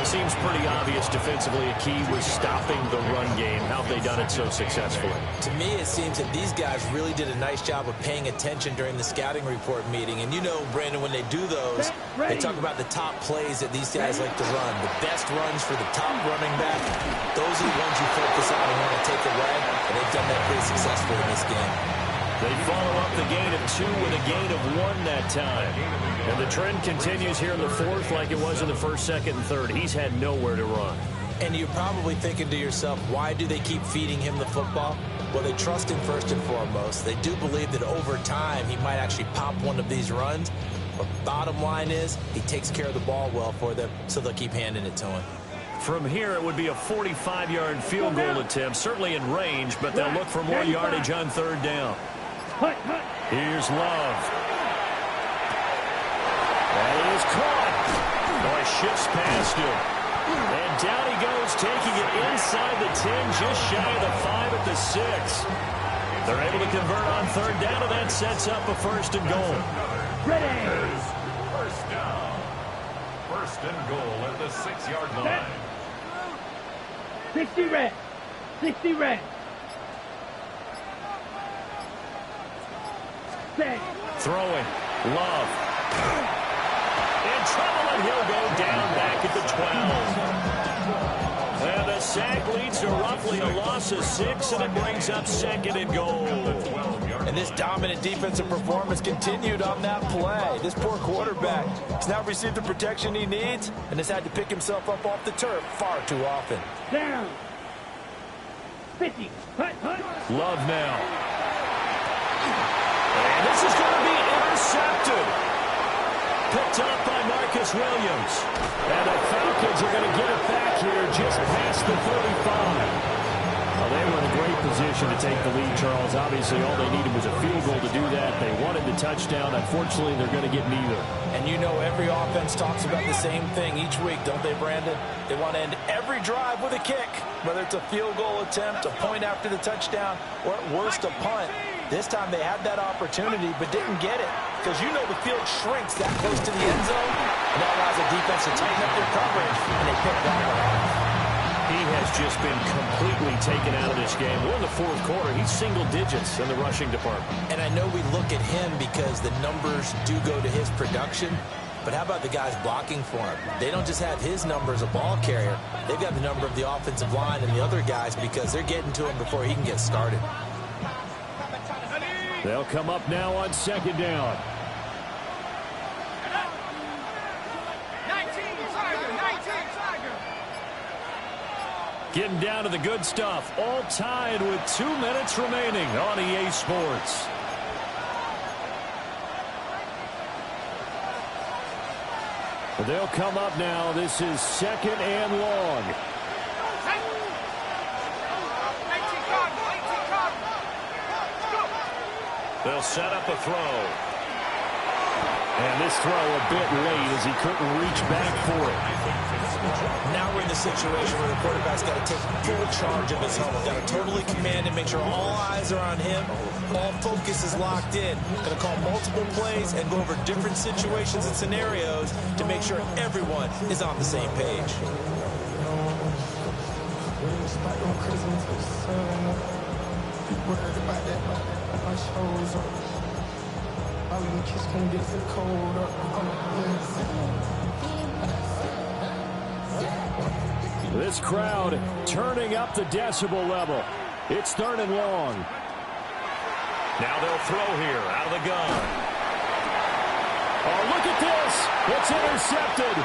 Seems pretty obvious defensively a key was stopping the run game. How have they done it so successfully? To me, it seems that these guys really did a nice job of paying attention during the scouting report meeting. And you know, Brandon, when they do those, they talk about the top plays that these guys like to run. The best runs for the top running back. Those are the ones you focus on and want to take away. And they've done that pretty successfully in this game. They follow up the gain of 2 with a gain of 1 that time. And the trend continues here in the fourth like it was in the 1st, 2nd, and 3rd. He's had nowhere to run. And you're probably thinking to yourself, why do they keep feeding him the football? Well, they trust him first and foremost. They do believe that over time he might actually pop one of these runs. But bottom line is he takes care of the ball well for them, so they'll keep handing it to him. From here, it would be a 45-yard field goal attempt, certainly in range, but they'll look for more yardage on third down. Here's Love. That is caught. Boy, shifts past him. And down he goes, taking it inside the 10, just shy of the 5 at the 6. They're able to convert on third down, and that sets up a first and goal. Ready. First down. First and goal at the 6-yard line. 60 red. 60 red. Set. Throwing. Love. In trouble, and he'll go down back at the 12. And the sack leads to roughly a loss of 6, and it brings up second and goal. And this dominant defensive performance continued on that play. This poor quarterback has now received the protection he needs and has had to pick himself up off the turf far too often. Down. 50. Hut, hut. Love now. And this is going to be intercepted. Picked up by Marcus Williams. And the Falcons are going to get it back here just past the 35. Well, they were in a great position to take the lead, Charles. Obviously, all they needed was a field goal to do that. They wanted the touchdown. Unfortunately, they're going to get neither. And you know every offense talks about the same thing each week, don't they, Brandon? They want to end every drive with a kick, whether it's a field goal attempt, a point after the touchdown, or at worst a punt. This time they had that opportunity but didn't get it because you know the field shrinks that close to the end zone, and that allows the defense to tighten up their coverage, and they pick that one off. He has just been completely taken out of this game. We're in the fourth quarter. He's single digits in the rushing department. And I know we look at him because the numbers do go to his production, but how about the guys blocking for him? They don't just have his number as a ball carrier. They've got the number of the offensive line and the other guys because they're getting to him before he can get started. They'll come up now on second down. 19, Tiger. Getting down to the good stuff. All tied with 2 minutes remaining on EA Sports. They'll come up now. This is second and long. 18 Cardinals. Go. They'll set up a throw. And this throw a bit late as he couldn't reach back for it. Now we're in the situation where the quarterback's got to take full charge of his helmet. Got to totally command and make sure all eyes are on him. All focus is locked in. Going to call multiple plays and go over different situations and scenarios to make sure everyone is on the same page. This crowd turning up the decibel level. It's third and long. Now they'll throw here out of the gun. Oh, look at this. It's intercepted.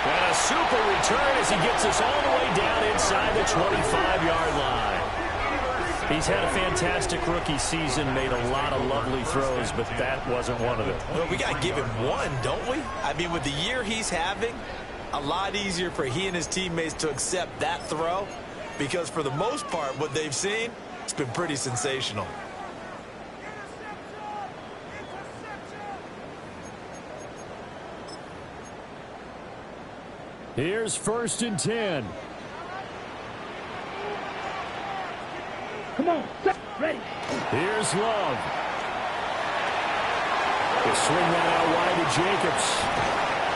And a super return as he gets us all the way down inside the 25-yard line. He's had a fantastic rookie season, made a lot of lovely throws, but that wasn't one of them. Well, we got to give him one, don't we? I mean, with the year he's having, a lot easier for he and his teammates to accept that throw because for the most part, what they've seen, it's been pretty sensational. Here's first and 10. Come on, ready. Here's Love. They swing that out wide to Jacobs.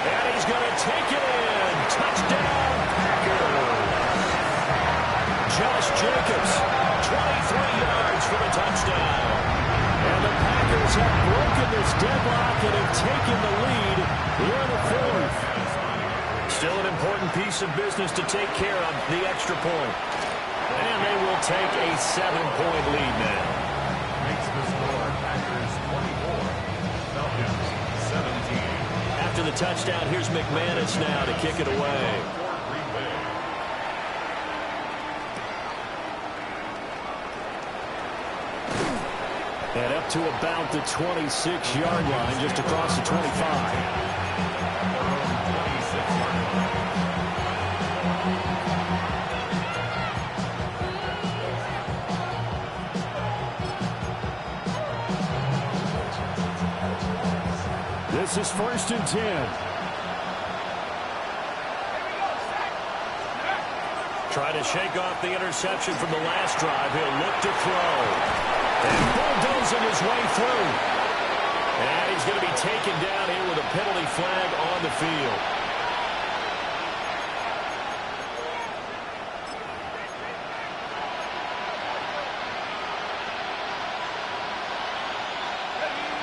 And he's going to take it in. Touchdown, Packers. Josh Jacobs, 23 yards for the touchdown. And the Packers have broken this deadlock and have taken the lead here in the fourth. Still an important piece of business to take care of, the extra point. And they will take a 7-point lead now. Makes the score Packers 24, Falcons 17. After the touchdown, here's McManus now to kick it away. And up to about the 26-yard line, just across the 25. This is 1st and 10. Trying to shake off the interception from the last drive. He'll look to throw. And bulldozing his way through. And he's going to be taken down here with a penalty flag on the field.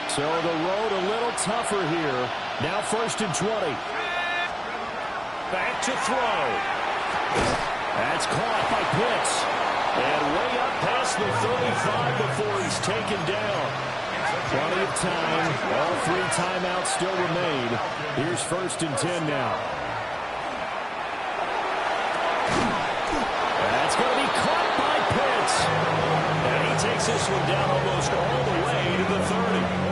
So the road a little tougher here. Now 1st and 20. Back to throw. That's caught by Pitts. And way up past the 35 before he's taken down. Plenty of time. All 3 timeouts still remain. Here's 1st and 10 now. That's going to be caught by Pitts. And he takes this one down almost all the way to the 30.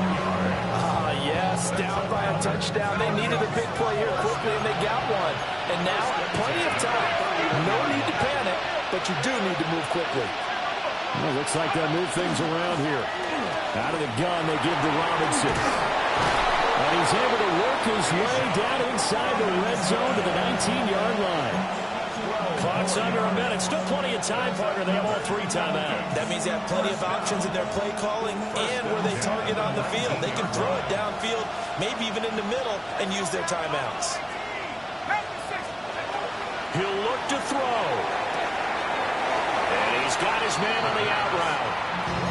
Yes, down by a touchdown. They needed a big play here quickly, and they got one. And now, plenty of time. No need to panic, but you do need to move quickly. Well, looks like they'll move things around here. Out of the gun, they give to Robinson. And he's able to work his way down inside the red zone to the 19-yard line. Clock's under a minute. Still plenty of time, partner. They have all 3 timeouts. That means they have plenty of options in their play calling and where they target on the field. They can throw it downfield, maybe even in the middle, and use their timeouts. He'll look to throw. And he's got his man on the out route.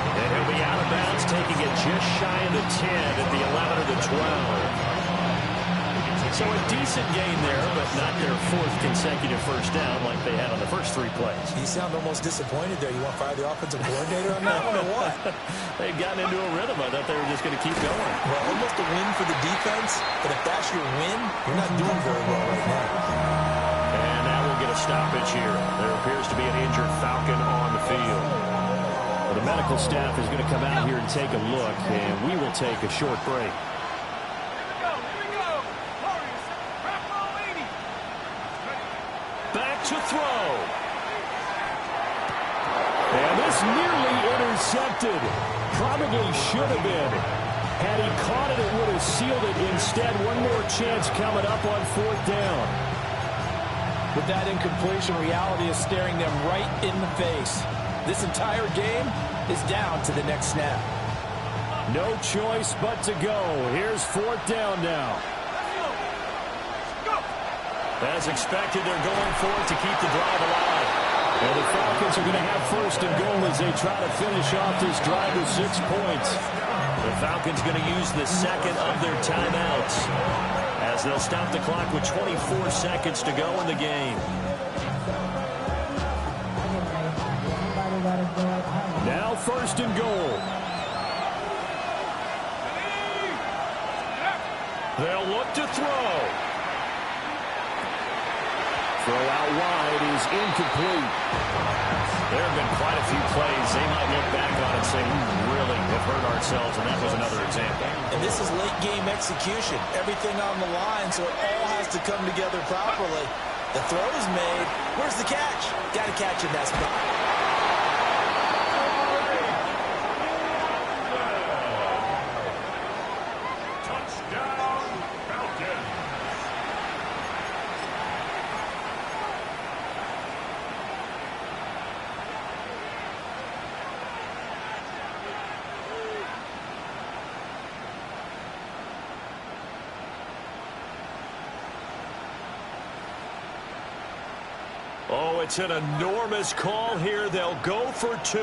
And he'll be out of bounds, taking it just shy of the 10 at the 11 or the 12. So a decent gain there, but not their 4th consecutive first down like they had on the first 3 plays. You sound almost disappointed there. You want to fire the offensive coordinator on that one or what? They've gotten into a rhythm. I thought they were just going to keep going. Well, almost a win for the defense, but if that's your win, you're not doing very well right now. And now we'll get a stoppage here. There appears to be an injured Falcon on the field. Well, the medical staff is going to come out here and take a look, and we will take a short break. To throw. And this nearly intercepted. Probably should have been. Had he caught it, it would have sealed it. Instead, one more chance coming up on 4th down. With that incompletion, reality is staring them right in the face. This entire game is down to the next snap. No choice but to go. Here's 4th down now. As expected, they're going for it to keep the drive alive. And the Falcons are going to have 1st and goal as they try to finish off this drive with 6 points. The Falcons going to use the 2nd of their timeouts as they'll stop the clock with 24 seconds to go in the game. Now 1st and goal. They'll look to throw. Throw out wide is incomplete. There have been quite a few plays they might look back on and say, we really have hurt ourselves, and that was another example. And this is late-game execution. Everything on the line, so it all has to come together properly. The throw is made. Where's the catch? Got to catch in that spot. Oh, it's an enormous call here. They'll go for 2.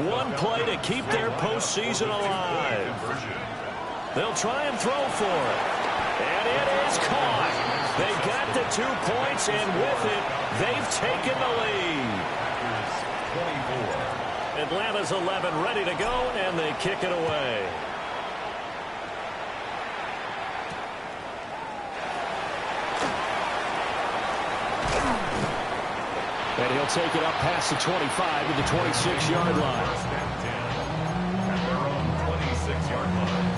One play to keep their postseason alive. They'll try and throw for it. And it is caught. They got the 2 points, and with it, they've taken the lead. 24. Atlanta's 11 ready to go, and they kick it away. And he'll take it up past the 25 to the 26-yard line. At their own 26-yard line.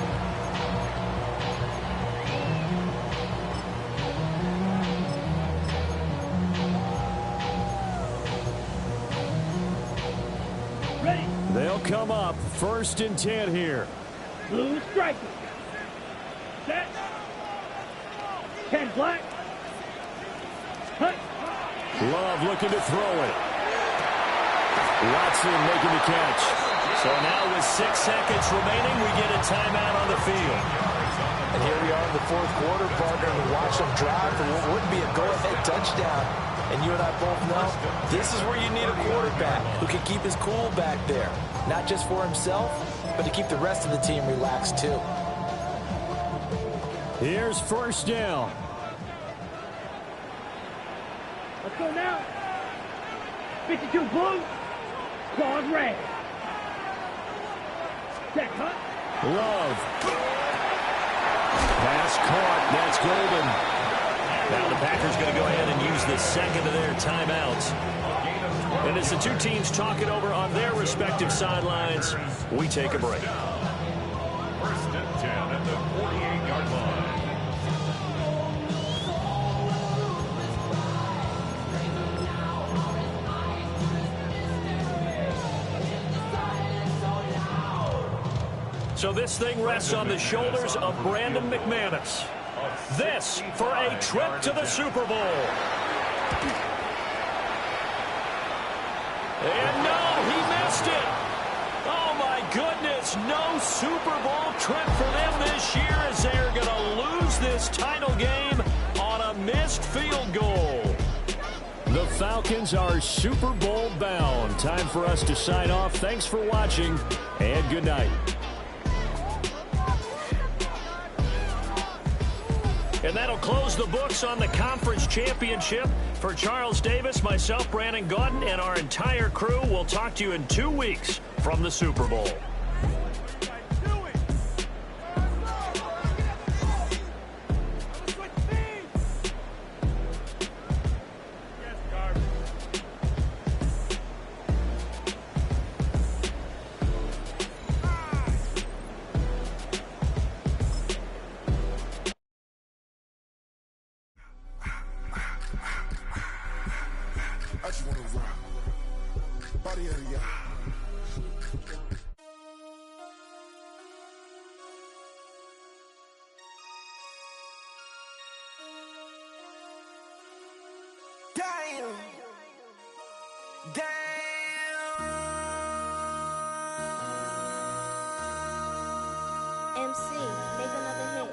Ready. They'll come up 1st and 10 here. Blue striker. Set. black. Hut. Love looking to throw it. Watson making the catch. So now with 6 seconds remaining, we get a timeout on the field. And here we are in the fourth quarter, partner, to watch them drive for what would be a go-ahead touchdown. And you and I both know this is where you need a quarterback who can keep his cool back there. Not just for himself, but to keep the rest of the team relaxed too. Here's first down. Let's go now. 52 blue. Claws red. Check, Hut. Love. Pass caught. That's golden. Now the Packers going to go ahead and use the second of their timeouts. And as the two teams talk it over on their respective sidelines, we take a break. First and 10 at the 48-yard line. So this thing rests on the shoulders of Brandon McManus. This for a trip to the Super Bowl. And no, he missed it. Oh, my goodness. No Super Bowl trip for them this year as they're going to lose this title game on a missed field goal. The Falcons are Super Bowl bound. Time for us to sign off. Thanks for watching, and good night. And that'll close the books on the conference championship. For Charles Davis, myself, Brandon Gaudin, and our entire crew, we'll talk to you in 2 weeks from the Super Bowl. I just wanna rock. Body of the year. Damn. MC, make another hit.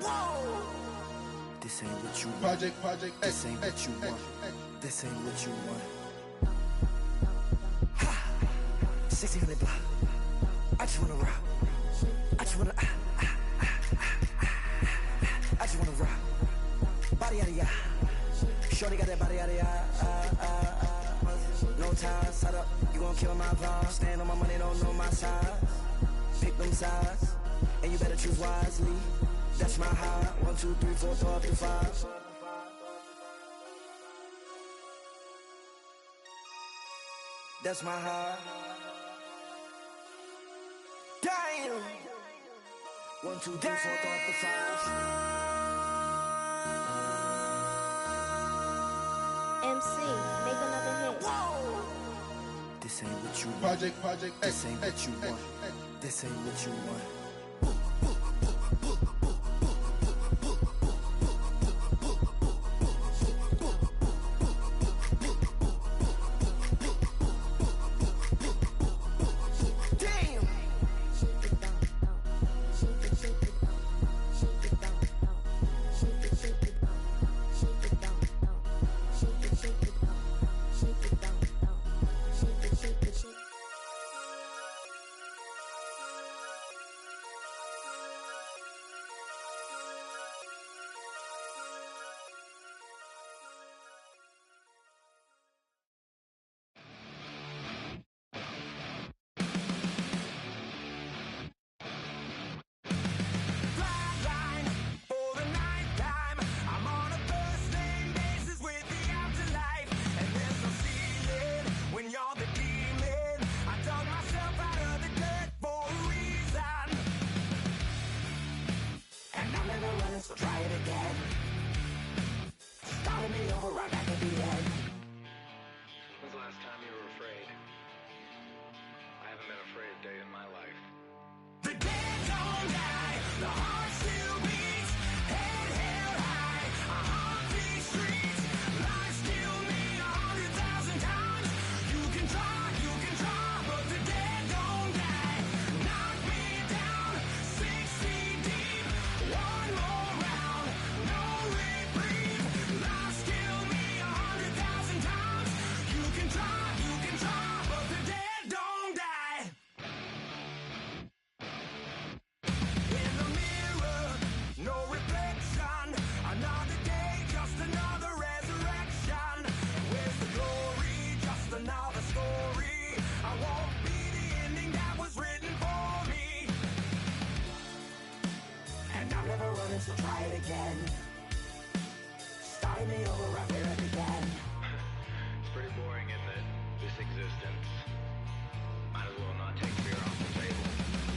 This ain't what you want. Project This ain't what you want. This ain't what you want. 1600 block. I just wanna rock. I just wanna I just wanna rock. Body out of ya. Shorty got that body out of ya. No ties, side up. You gon' kill my vibe. Stand on my money, don't know my size. Pick them sides, and you better choose wisely. That's my high. 1, 2, 3, 4, throw up to 5. That's my high. Damn. 1, 2, 3, 4, throw up to 5. MC, make another hit. This ain't what you want. Project This ain't what you want. This ain't what you want. Fight me over, I fear it again. It's pretty boring, isn't it? This existence. Might as well not take fear off the table.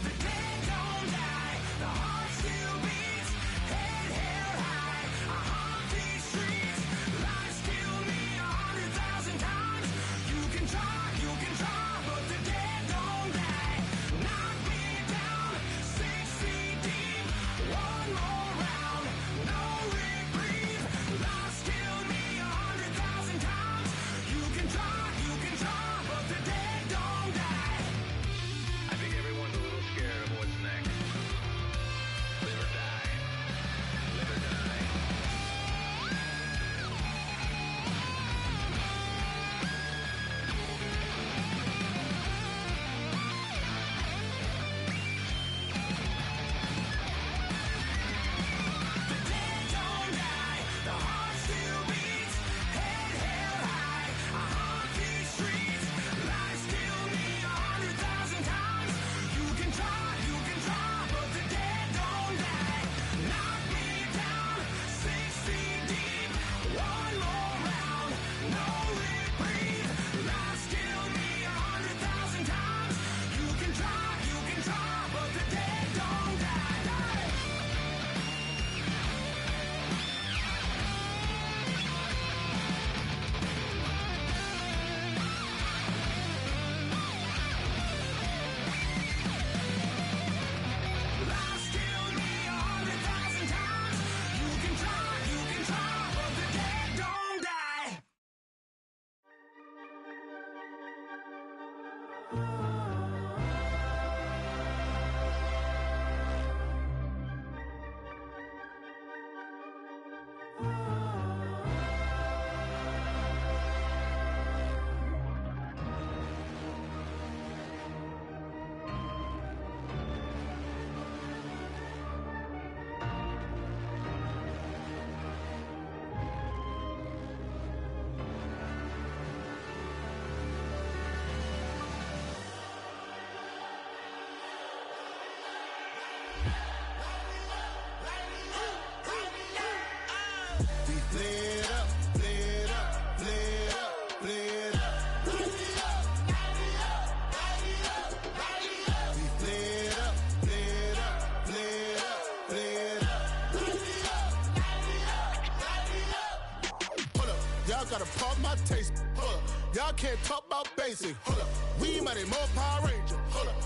The dead don't die, the heart still beats, head held high, I haunt these streets. Lies kill me 100,000 times. You can try, but the dead don't die. Knock me down 6 feet deep. One more round, no reprieve. Lies kill me 100,000 times. You can try, but the dead don't die. I think everyone's a little scared of what's next. Live or die. Live or die. The dead don't die, the heart still beats, head held high, I haunt these streets. Lies kill me 100,000 times. You can try, but the dead don't die. Knock me down 6 feet deep. One more round, no reprieve. Lies kill me 100,000 times. You can try, but the dead don't die. Lies kill me 100,000 times. You can try, but the dead don't die. We bled up, bled up, bled up, bled up. We bled up, bled up, bled up, bled up. Hold up, y'all gotta pump my taste. Hold up, y'all can't talk about basic. Hold up, we mighty more Power Ranger. Hold up,